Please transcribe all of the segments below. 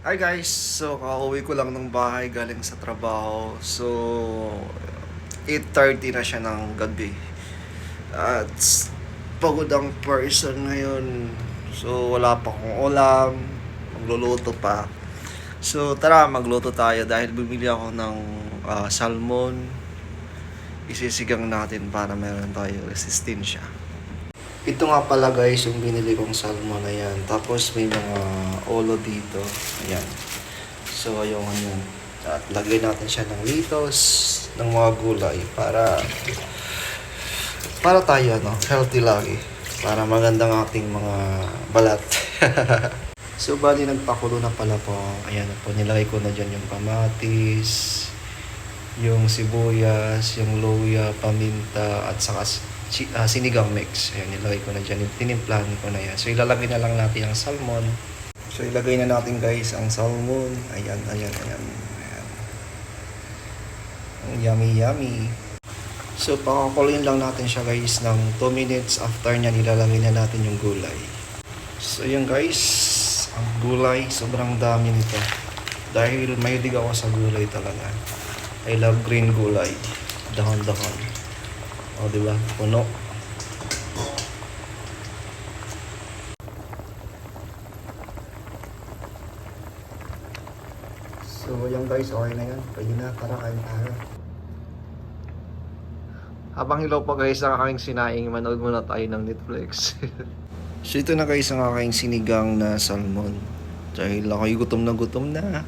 Hi guys! So, kakauwi ko lang ng bahay galing sa trabaho. So, 8:30 na siya ng gabi. At pagod ang person ngayon. So, wala pa akong ulam. Magluluto pa. So, tara magluto tayo dahil bumili ako ng salmon. Isisigang natin para meron tayo resistensya. Ito nga pala guys yung binili kong salmon na yan. Tapos may mga olo dito. Ayan. So ayun yun. At lagay natin siya ng litos, ng mga gulay para tayo healthy lagi. Para magandang ating mga balat. So bali nagpakulo na pala po. Ayan po, nilagay ko na dyan yung kamatis, yung sibuyas, yung luya, paminta, at saka sinigang mix. Ayan, nilagay ko na dyan. Tinimplahan ko na yan. So, ilalagay na lang natin ang salmon. So, ilagay na natin guys ang salmon. Ayan. Ayan. Ang yummy. So, pakakuloyin lang natin siya guys ng 2 minutes. After niyan, ilalagay na natin yung gulay. So, yun guys. Ang gulay, sobrang dami nito. Dahil mahilig ako sa gulay talaga. I love green gulay. Dahon-dahon. O, diba? Puno. So, yan guys. Okay na yan. Pwede na. Tara, kain tayo. Habang hilaw pa guys ang aking sinaing, manood muna tayo ng Netflix. So, ito na guys ang aking sinigang na salmon. Dahil ako'y gutom na.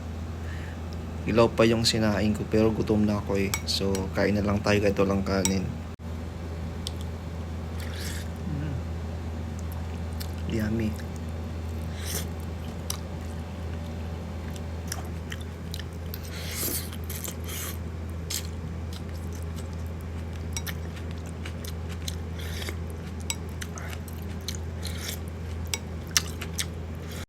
Hilaw pa yung sinaing ko pero gutom na ako eh. So, kain na lang tayo kahit walang kanin. Yummy.